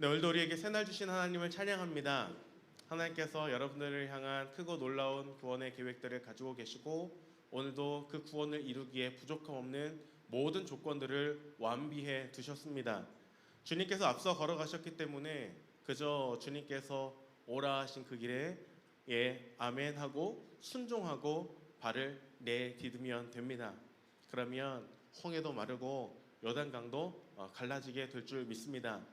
네, 오늘도 우리에게 새날 주신 하나님을 찬양합니다. 하나님께서 여러분들을 향한 크고 놀라운 구원의 계획들을 가지고 계시고 오늘도 그 구원을 이루기에 부족함 없는 모든 조건들을 완비해 두셨습니다. 주님께서 앞서 걸어가셨기 때문에 그저 주님께서 오라 하신 그 길에 아멘 하고 순종하고 발을 내디디면 됩니다. 그러면 홍해도 마르고 요단강도 갈라지게 될 줄 믿습니다.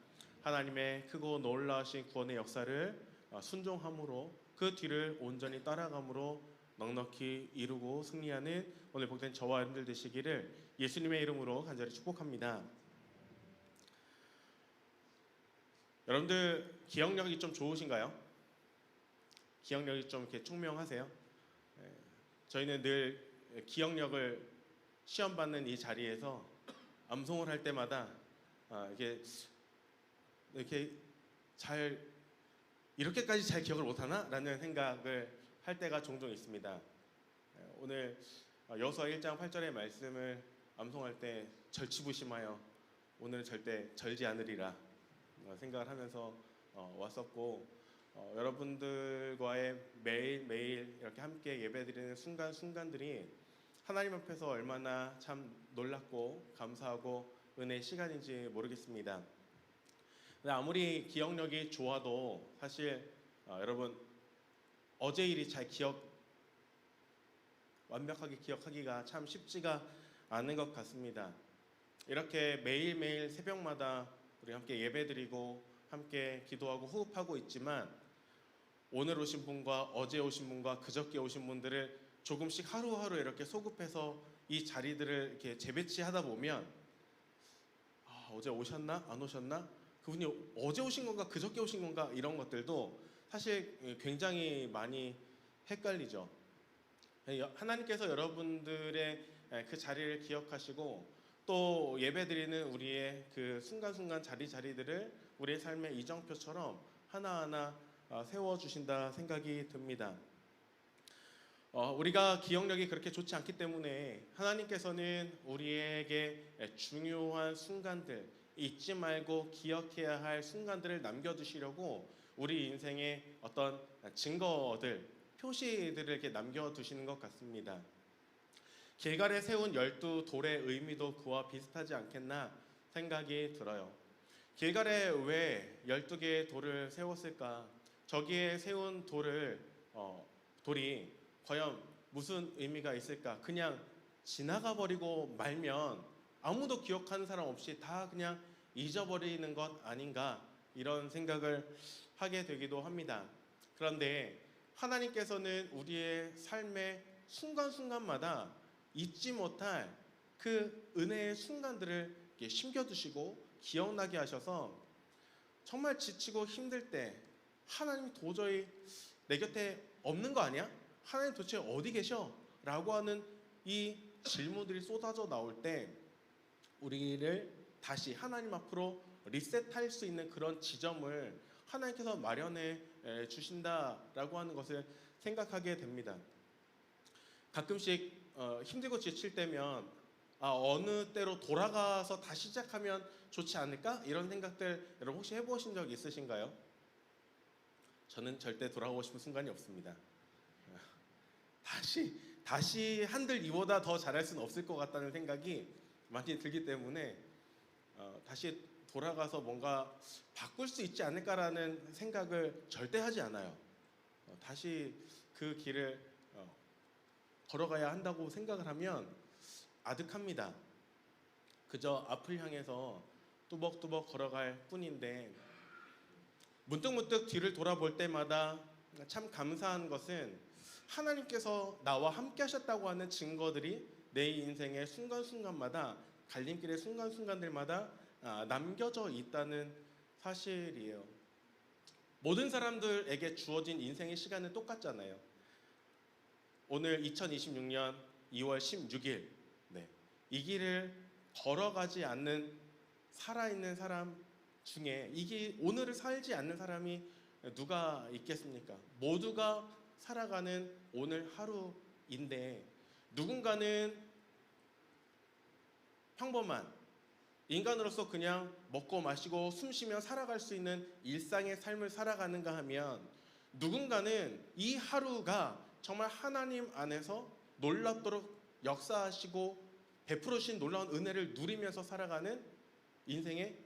하나님의 크고 놀라우신 구원의 역사를 순종함으로 그 뒤를 온전히 따라감으로 넉넉히 이루고 승리하는 오늘 복된 저와 여러분들 되시기를 예수님의 이름으로 간절히 축복합니다. 여러분들 기억력이 좀 좋으신가요? 기억력이 좀 이렇게 총명하세요? 저희는 늘 기억력을 시험 받는 이 자리에서 암송을 할 때마다 이렇게 잘 이렇게까지 잘 기억을 못하나? 라는 생각을 할 때가 종종 있습니다. 오늘 여호수아 1장 8절의 말씀을 암송할 때 절치부심하여 오늘은 절대 절지 않으리라 생각을 하면서 왔었고 여러분들과의 매일매일 이렇게 함께 예배드리는 순간순간들이 하나님 앞에서 얼마나 참 놀랍고 감사하고 은혜의 시간인지 모르겠습니다. 아무리 기억력이 좋아도 사실 여러분 어제 일이 완벽하게 기억하기가 참 쉽지가 않은 것 같습니다. 이렇게 매일매일 새벽마다 우리 함께 예배드리고 함께 기도하고 호흡하고 있지만 오늘 오신 분과 어제 오신 분과 그저께 오신 분들을 조금씩 하루하루 이렇게 소급해서 이 자리들을 이렇게 재배치하다 보면 어제 오셨나? 안 오셨나? 그분이 어제 오신 건가 그저께 오신 건가 이런 것들도 사실 굉장히 많이 헷갈리죠. 하나님께서 여러분들의 그 자리를 기억하시고 또 예배드리는 우리의 그 순간순간 자리들을 우리의 삶의 이정표처럼 하나하나 세워주신다 생각이 듭니다. 우리가 기억력이 그렇게 좋지 않기 때문에 하나님께서는 우리에게 중요한 순간들, 잊지 말고 기억해야 할 순간들을 남겨두시려고 우리 인생의 어떤 증거들, 표시들을 이렇게 남겨두시는 것 같습니다. 길갈에 세운 12돌의 의미도 그와 비슷하지 않겠나 생각이 들어요. 길갈에 왜 12개의 돌을 세웠을까? 저기에 세운 돌이 과연 무슨 의미가 있을까? 그냥 지나가 버리고 말면 아무도 기억하는 사람 없이 다 그냥 잊어버리는 것 아닌가 이런 생각을 하게 되기도 합니다. 그런데 하나님께서는 우리의 삶의 순간순간마다 잊지 못할 그 은혜의 순간들을 심겨두시고 기억나게 하셔서 정말 지치고 힘들 때 하나님 도저히 내 곁에 없는 거 아니야? 하나님 도대체 어디 계셔? 라고 하는 이 질문들이 쏟아져 나올 때 우리를 다시 하나님 앞으로 리셋할 수 있는 그런 지점을 하나님께서 마련해 주신다라고 하는 것을 생각하게 됩니다. 가끔씩 힘들고 지칠 때면 어느 때로 돌아가서 다시 시작하면 좋지 않을까? 이런 생각들 여러분 혹시 해보신 적 있으신가요? 저는 절대 돌아가고 싶은 순간이 없습니다. 다시 한들 이보다 더 잘할 수는 없을 것 같다는 생각이 많이 들기 때문에 다시 돌아가서 뭔가 바꿀 수 있지 않을까라는 생각을 절대 하지 않아요. 다시 그 길을 걸어가야 한다고 생각을 하면 아득합니다. 그저 앞을 향해서 뚜벅뚜벅 걸어갈 뿐인데 문득문득 뒤를 돌아볼 때마다 참 감사한 것은 하나님께서 나와 함께 하셨다고 하는 증거들이 내 인생의 순간순간마다 갈림길의 순간순간들마다 남겨져 있다는 사실이에요. 모든 사람들에게 주어진 인생의 시간은 똑같잖아요. 오늘 2026년 2월 16일 이 길을 걸어가지 않는 살아있는 사람 중에 오늘을 살지 않는 사람이 누가 있겠습니까? 모두가 살아가는 오늘 하루인데 누군가는 평범한 인간으로서 그냥 먹고 마시고 숨 쉬며 살아갈 수 있는 일상의 삶을 살아가는가 하면 누군가는 이 하루가 정말 하나님 안에서 놀랍도록 역사하시고 베풀어 주신 놀라운 은혜를 누리면서 살아가는 인생의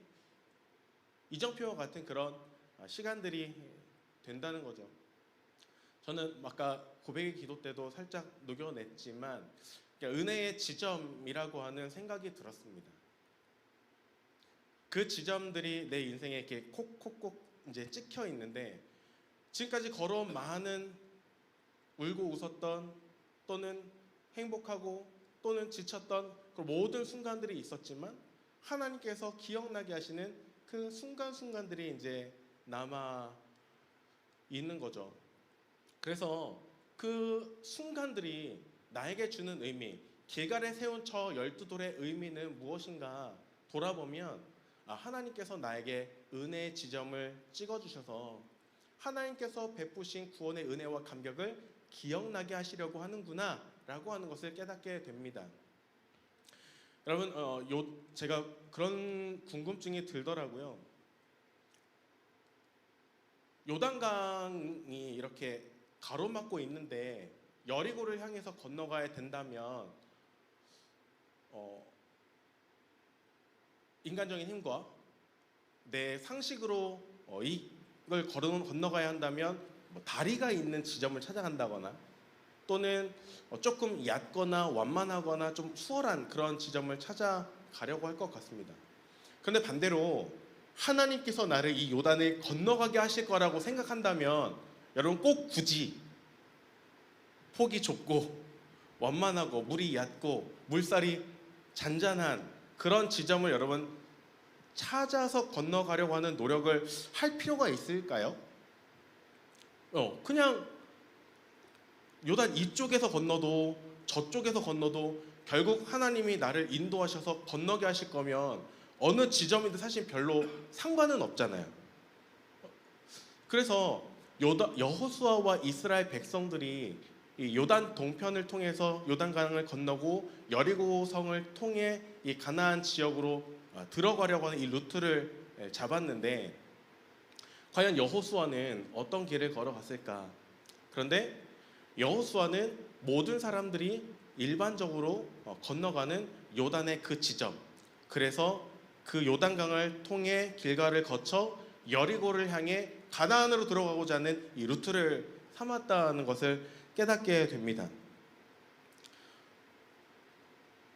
이정표와 같은 그런 시간들이 된다는 거죠. 저는 아까 고백의 기도 때도 살짝 녹여냈지만 은혜의 지점이라고 하는 생각이 들었습니다. 그 지점들이 내 인생에 이렇게 콕콕콕 이제 찍혀 있는데, 지금까지 걸어온 많은 울고 웃었던 또는 행복하고 또는 지쳤던 그 모든 순간들이 있었지만 하나님께서 기억나게 하시는 그 순간순간들이 이제 남아 있는 거죠. 그래서 그 순간들이 나에게 주는 의미, 길갈에 세운 저 12돌의 의미는 무엇인가 돌아보면 하나님께서 나에게 은혜의 지점을 찍어주셔서 하나님께서 베푸신 구원의 은혜와 감격을 기억나게 하시려고 하는구나 라고 하는 것을 깨닫게 됩니다. 여러분, 제가 그런 궁금증이 들더라고요. 요단강이 이렇게 가로막고 있는데 여리고를 향해서 건너가야 된다면 인간적인 힘과 내 상식으로 이걸 건너가야 한다면 다리가 있는 지점을 찾아간다거나 또는 조금 얕거나 완만하거나 좀 수월한 그런 지점을 찾아가려고 할 것 같습니다. 그런데 반대로 하나님께서 나를 이 요단을 건너가게 하실 거라고 생각한다면 여러분 꼭 굳이 폭이 좁고 완만하고 물이 얕고 물살이 잔잔한 그런 지점을 여러분 찾아서 건너가려고 하는 노력을 할 필요가 있을까요? 그냥 요단 이쪽에서 건너도 저쪽에서 건너도 결국 하나님이 나를 인도하셔서 건너게 하실 거면 어느 지점이든 사실 별로 상관은 없잖아요. 그래서 여호수아와 이스라엘 백성들이 이 요단 동편을 통해서 요단강을 건너고 여리고성을 통해 이 가나안 지역으로 들어가려고 하는 이 루트를 잡았는데 과연 여호수아는 어떤 길을 걸어갔을까? 그런데 여호수아는 모든 사람들이 일반적으로 건너가는 요단의 그 지점, 그래서 그 요단강을 통해 길갈을 거쳐 여리고를 향해 가나안으로 들어가고자 하는 이 루트를 삼았다는 것을 깨닫게 됩니다.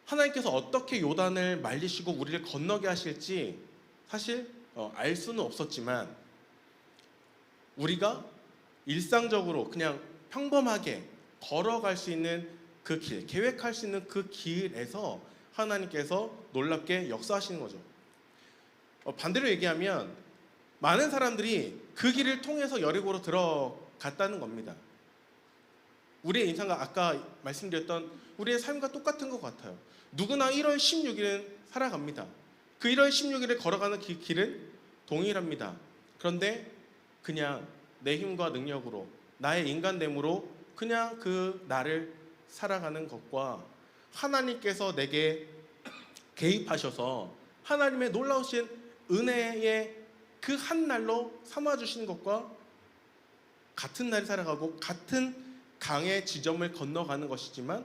하나님께서 어떻게 요단을 말리시고 우리를 건너게 하실지 사실 알 수는 없었지만 우리가 일상적으로 그냥 평범하게 걸어갈 수 있는 그 길, 계획할 수 있는 그 길에서 하나님께서 놀랍게 역사하시는 거죠. 반대로 얘기하면 많은 사람들이 그 길을 통해서 여리고로 들어갔다는 겁니다. 우리의 인생과 아까 말씀드렸던 우리의 삶과 똑같은 것 같아요. 누구나 1월 16일은 살아갑니다. 그 1월 16일에 걸어가는 길은 동일합니다. 그런데 그냥 내 힘과 능력으로 나의 인간됨으로 그냥 그 날을 살아가는 것과 하나님께서 내게 개입하셔서 하나님의 놀라우신 은혜의 그 한 날로 삼아주시는 것과 같은 날을 살아가고 같은 강의 지점을 건너가는 것이지만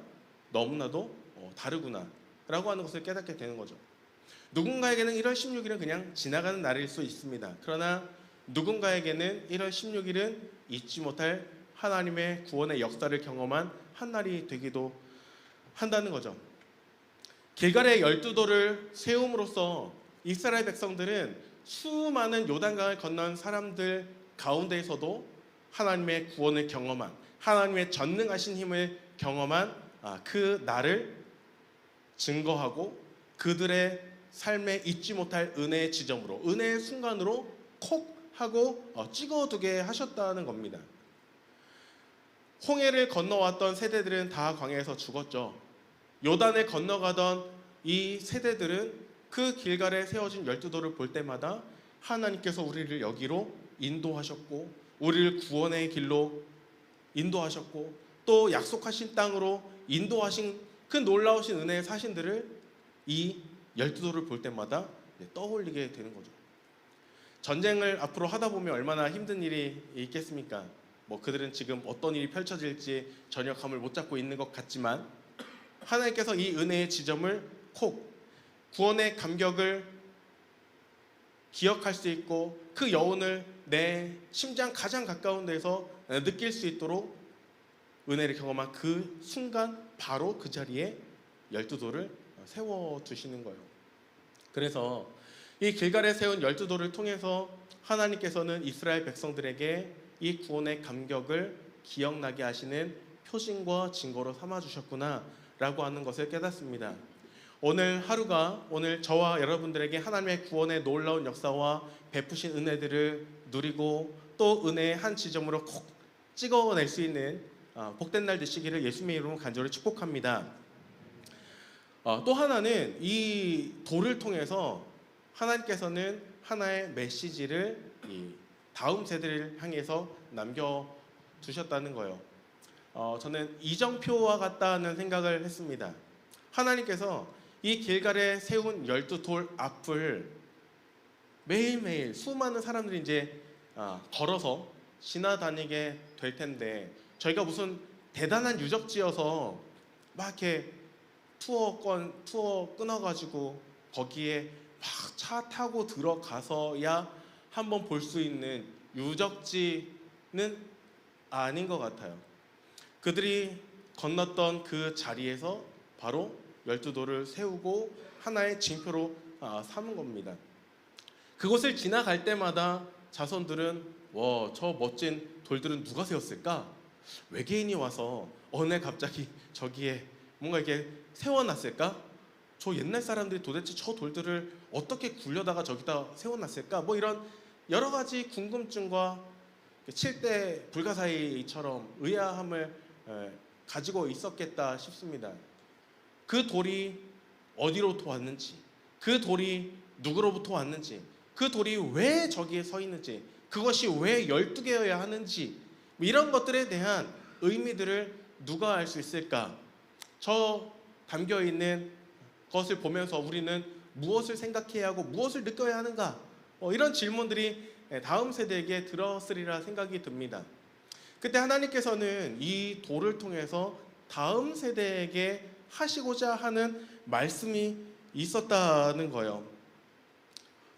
너무나도 다르구나 라고 하는 것을 깨닫게 되는 거죠. 누군가에게는 1월 16일은 그냥 지나가는 날일 수 있습니다. 그러나 누군가에게는 1월 16일은 잊지 못할 하나님의 구원의 역사를 경험한 한 날이 되기도 한다는 거죠. 길갈의 12돌을 세움으로써 이스라엘 백성들은 수많은 요단강을 건넌 사람들 가운데에서도 하나님의 구원을 경험한, 하나님의 전능하신 힘을 경험한 그 날을 증거하고 그들의 삶에 잊지 못할 은혜의 지점으로, 은혜의 순간으로 콕 하고 찍어두게 하셨다는 겁니다. 홍해를 건너왔던 세대들은 다 광야에서 죽었죠. 요단을 건너가던 이 세대들은 그 길갈에 세워진 12돌을 볼 때마다 하나님께서 우리를 여기로 인도하셨고 우리를 구원의 길로 인도하셨고 또 약속하신 땅으로 인도하신 그 놀라우신 은혜의 사신들을 이 12돌을 볼 때마다 떠올리게 되는 거죠. 전쟁을 앞으로 하다 보면 얼마나 힘든 일이 있겠습니까? 뭐 그들은 지금 어떤 일이 펼쳐질지 전혀 감을 못 잡고 있는 것 같지만 하나님께서 이 은혜의 지점을 콕 구원의 감격을 기억할 수 있고 그 여운을 내 심장 가장 가까운 데서 느낄 수 있도록 은혜를 경험한 그 순간 바로 그 자리에 12돌을 세워두시는 거예요. 그래서 이 길갈에 세운 12돌을 통해서 하나님께서는 이스라엘 백성들에게 이 구원의 감격을 기억나게 하시는 표징과 증거로 삼아주셨구나 라고 하는 것을 깨닫습니다. 오늘 하루가 오늘 저와 여러분들에게 하나님의 구원의 놀라운 역사와 베푸신 은혜들을 누리고 또 은혜의 한 지점으로 콕 찍어낼 수 있는 복된 날 되시기를 예수님의 이름으로 간절히 축복합니다. 또 하나는 이 돌을 통해서 하나님께서는 하나의 메시지를 이 다음 세대를 향해서 남겨두셨다는 거예요. 저는 이정표와 같다는 생각을 했습니다. 하나님께서 이 길갈에 세운 12돌 앞을 매일매일 수많은 사람들이 이제 걸어서 지나다니게 될 텐데 저희가 무슨 대단한 유적지여서 막 이렇게 투어 끊어가지고 거기에 막 차 타고 들어가서야 한번 볼 수 있는 유적지는 아닌 것 같아요. 그들이 건넜던 그 자리에서 바로 12돌을 세우고 하나의 징표로 삼은 겁니다. 그곳을 지나갈 때마다 자손들은 와, 저 멋진 돌들은 누가 세웠을까? 외계인이 와서 어느 날 갑자기 저기에 뭔가 이렇게 세워놨을까? 저 옛날 사람들이 도대체 저 돌들을 어떻게 굴려다가 저기다 세워놨을까? 뭐 이런 여러 가지 궁금증과 7대 불가사의처럼 의아함을 가지고 있었겠다 싶습니다. 그 돌이 어디로부터 왔는지, 그 돌이 누구로부터 왔는지, 그 돌이 왜 저기에 서 있는지, 그것이 왜 12개여야 하는지 이런 것들에 대한 의미들을 누가 알 수 있을까? 저 담겨있는 것을 보면서 우리는 무엇을 생각해야 하고 무엇을 느껴야 하는가? 이런 질문들이 다음 세대에게 들었으리라 생각이 듭니다. 그때 하나님께서는 이 돌을 통해서 다음 세대에게 하시고자 하는 말씀이 있었다는 거예요.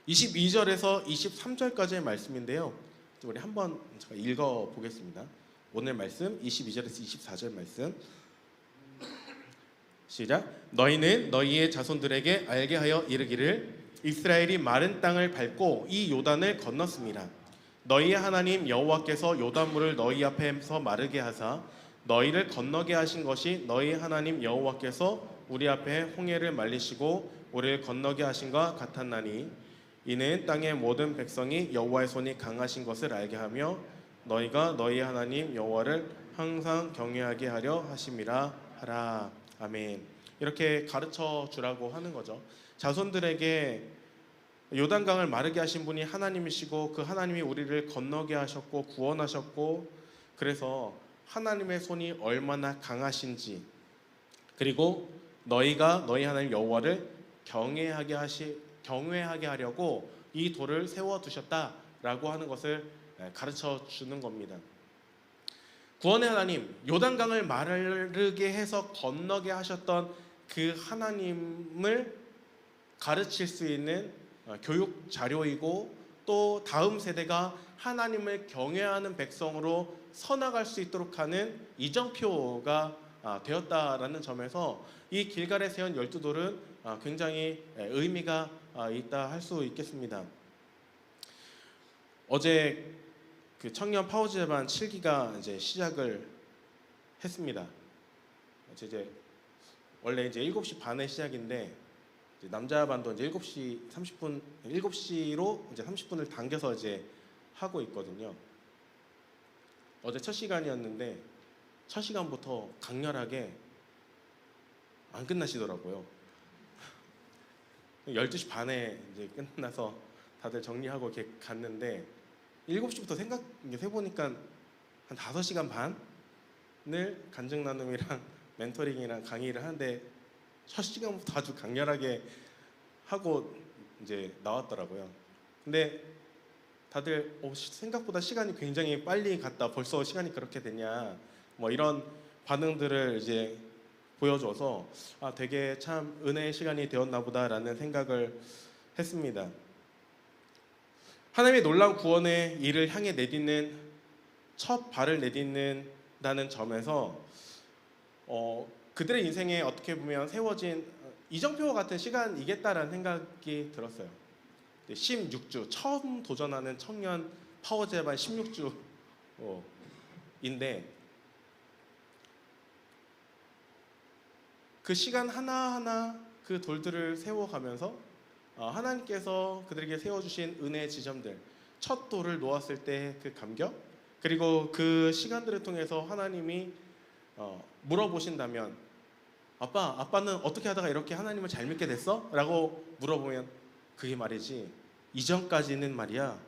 22절에서 23절까지의 말씀인데요. 우리 한번 읽어보겠습니다. 오늘 말씀 22절에서 24절 말씀 시작. 너희는 너희의 자손들에게 알게 하여 이르기를 이스라엘이 마른 땅을 밟고 이 요단을 건넜습니다. 너희의 하나님 여호와께서 요단물을 너희 앞에서 마르게 하사 너희를 건너게 하신 것이 너희 하나님 여호와께서 우리 앞에 홍해를 말리시고 우리를 건너게 하신과 같았나니 이는 땅의 모든 백성이 여호와의 손이 강하신 것을 알게 하며 너희가 너희 하나님 여호와를 항상 경외하게 하려 하심이라 하라. 아멘. 이렇게 가르쳐 주라고 하는 거죠. 자손들에게 요단강을 마르게 하신 분이 하나님이시고 그 하나님이 우리를 건너게 하셨고 구원하셨고 그래서 하나님의 손이 얼마나 강하신지 그리고 너희가 너희 하나님 여호와를 경외하게 하려고 이 돌을 세워두셨다라고 하는 것을 가르쳐 주는 겁니다. 구원의 하나님, 요단강을 마르게 해서 건너게 하셨던 그 하나님을 가르칠 수 있는 교육 자료이고 또 다음 세대가 하나님을 경외하는 백성으로 서나갈 수 있도록 하는 이정표가 되었다라는 점에서 이 길갈에 세운 12돌은 굉장히 의미가 있다 할 수 있겠습니다. 어제 그 청년 파워즈 제반 7기가 이제 시작을 했습니다. 이제 원래 이제 7시 반에 시작인데 이제 남자 반도 이제 7시 30분 7시로 이제 30분을 당겨서 이제 하고 있거든요. 어제 첫 시간이었는데 첫 시간부터 강렬하게 안 끝나시더라고요. 12시 반에 이제 끝나서 다들 정리하고 이렇게 갔는데 7시부터 해보니까 한 5시간 반을 간증 나눔이랑 멘토링이랑 강의를 하는데 첫 시간부터 아주 강렬하게 하고 이제 나왔더라고요. 근데 다들 생각보다 시간이 굉장히 빨리 갔다. 벌써 시간이 그렇게 됐냐. 뭐 이런 반응들을 이제 보여줘서 되게 참 은혜의 시간이 되었나 보다라는 생각을 했습니다. 하나님의 놀라운 구원의 일을 향해 내딛는 첫 발을 내딛는다는 점에서 그들의 인생에 어떻게 보면 세워진 이정표와 같은 시간이겠다라는 생각이 들었어요. 16주 처음 도전하는 청년 파워제반 16주인데 그 시간 하나하나 그 돌들을 세워가면서 하나님께서 그들에게 세워주신 은혜의 지점들, 첫 돌을 놓았을 때 그 감격, 그리고 그 시간들을 통해서 하나님이 물어보신다면 아빠는 어떻게 하다가 이렇게 하나님을 잘 믿게 됐어? 라고 물어보면 그게 말이지, 이전까지는 말이야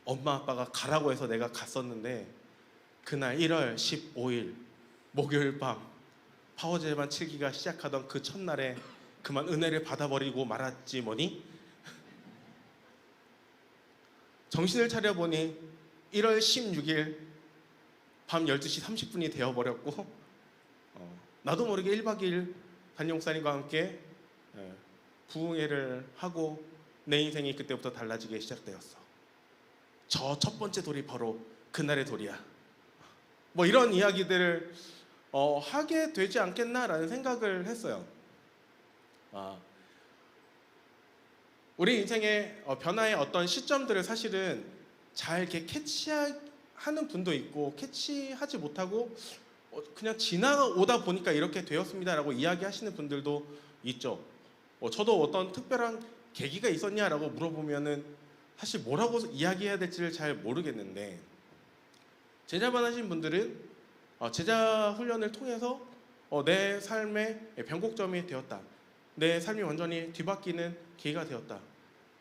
엄마 아빠가 가라고 해서 내가 갔었는데 그날 1월 15일 목요일 밤 파워제반 7기가 시작하던 그 첫날에 그만 은혜를 받아버리고 말았지 뭐니? 정신을 차려보니 1월 16일 밤 12시 30분이 되어버렸고 나도 모르게 1박 2일 담임목사님과 함께 부흥회를 하고 내 인생이 그때부터 달라지기 시작되었어. 저 첫 번째 돌이 바로 그날의 돌이야. 뭐 이런 이야기들을 하게 되지 않겠나라는 생각을 했어요. 우리 인생의 변화의 어떤 시점들을 사실은 잘 이렇게 캐치하는 분도 있고 캐치하지 못하고 그냥 지나오다 보니까 이렇게 되었습니다라고 이야기하시는 분들도 있죠. 저도 어떤 특별한 계기가 있었냐라고 물어보면은 사실 뭐라고 이야기해야 될지를 잘 모르겠는데, 제자반 하신 분들은 제자 훈련을 통해서 내 삶의 변곡점이 되었다. 내 삶이 완전히 뒤바뀌는 계기가 되었다.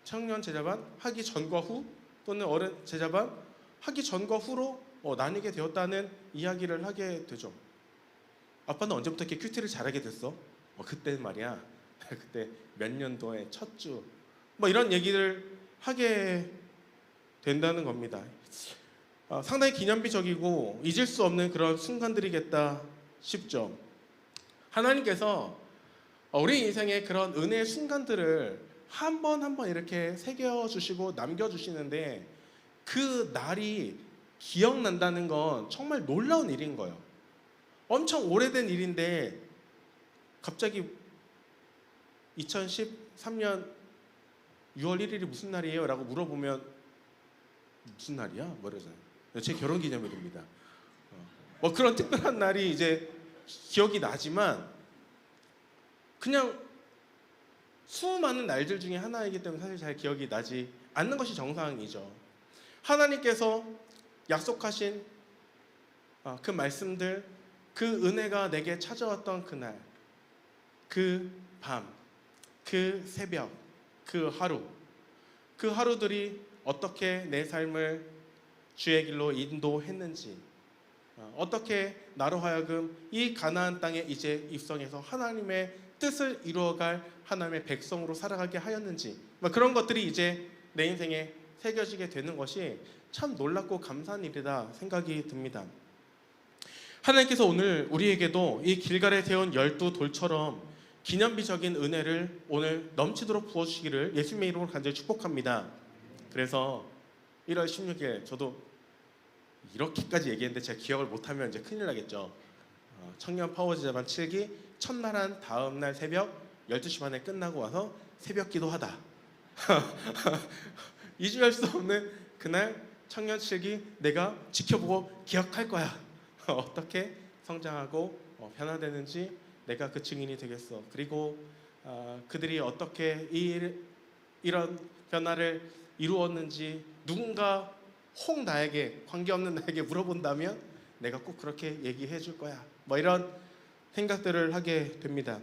청년 제자반 하기 전과 후 또는 어른 제자반 하기 전과 후로 나뉘게 되었다는 이야기를 하게 되죠. 아빠는 언제부터 이렇게 큐티를 잘하게 됐어? 그때 말이야. 그때 몇 년도에 첫 주. 뭐 이런 얘기를 하게 된다는 겁니다. 상당히 기념비적이고 잊을 수 없는 그런 순간들이겠다 싶죠. 하나님께서 우리 인생의 그런 은혜의 순간들을 한 번 한 번 이렇게 새겨주시고 남겨주시는데 그 날이 기억난다는 건 정말 놀라운 일인 거예요. 엄청 오래된 일인데 갑자기 2013년 6월 1일이 무슨 날이에요? 라고 물어보면 무슨 날이야? 뭐 이러잖아요. 제 결혼기념일입니다. 뭐 그런 특별한 날이 이제 기억이 나지만 그냥 수많은 날들 중에 하나이기 때문에 사실 잘 기억이 나지 않는 것이 정상이죠. 하나님께서 약속하신 그 말씀들, 그 은혜가 내게 찾아왔던 그날, 그 밤, 그 새벽, 그 하루들이 어떻게 내 삶을 주의 길로 인도했는지, 어떻게 나로 하여금 이 가나안 땅에 이제 입성해서 하나님의 뜻을 이루어갈 하나님의 백성으로 살아가게 하였는지, 그런 것들이 이제 내 인생에 새겨지게 되는 것이 참 놀랍고 감사한 일이다 생각이 듭니다. 하나님께서 오늘 우리에게도 이 길갈에 세운 12돌처럼 기념비적인 은혜를 오늘 넘치도록 부어주시기를 예수님의 이름으로 간절히 축복합니다. 그래서 1월 16일 저도 이렇게까지 얘기했는데 제가 기억을 못하면 이제 큰일 나겠죠. 청년 파워제자반 7기 첫날 한 다음날 새벽 12시 반에 끝나고 와서 새벽 기도하다. 잊을 수 없는 그날 청년 7기 내가 지켜보고 기억할 거야. 어떻게 성장하고 변화되는지 내가 그 증인이 되겠어. 그리고 그들이 어떻게 이런 변화를 이루었는지 누군가 혹 나에게, 관계없는 나에게 물어본다면 내가 꼭 그렇게 얘기해 줄 거야. 뭐 이런 생각들을 하게 됩니다.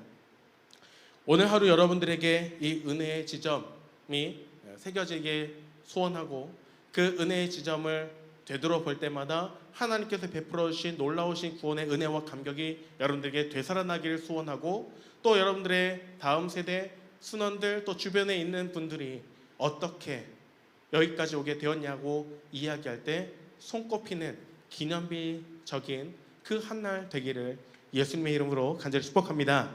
오늘 하루 여러분들에게 이 은혜의 지점이 새겨지길 소원하고, 그 은혜의 지점을 되돌아볼 때마다 하나님께서 베풀어 주신 놀라우신 구원의 은혜와 감격이 여러분들에게 되살아나기를 소원하고, 또 여러분들의 다음 세대, 순원들 또 주변에 있는 분들이 어떻게 여기까지 오게 되었냐고 이야기할 때 손꼽히는 기념비적인 그 한 날 되기를 예수님의 이름으로 간절히 축복합니다.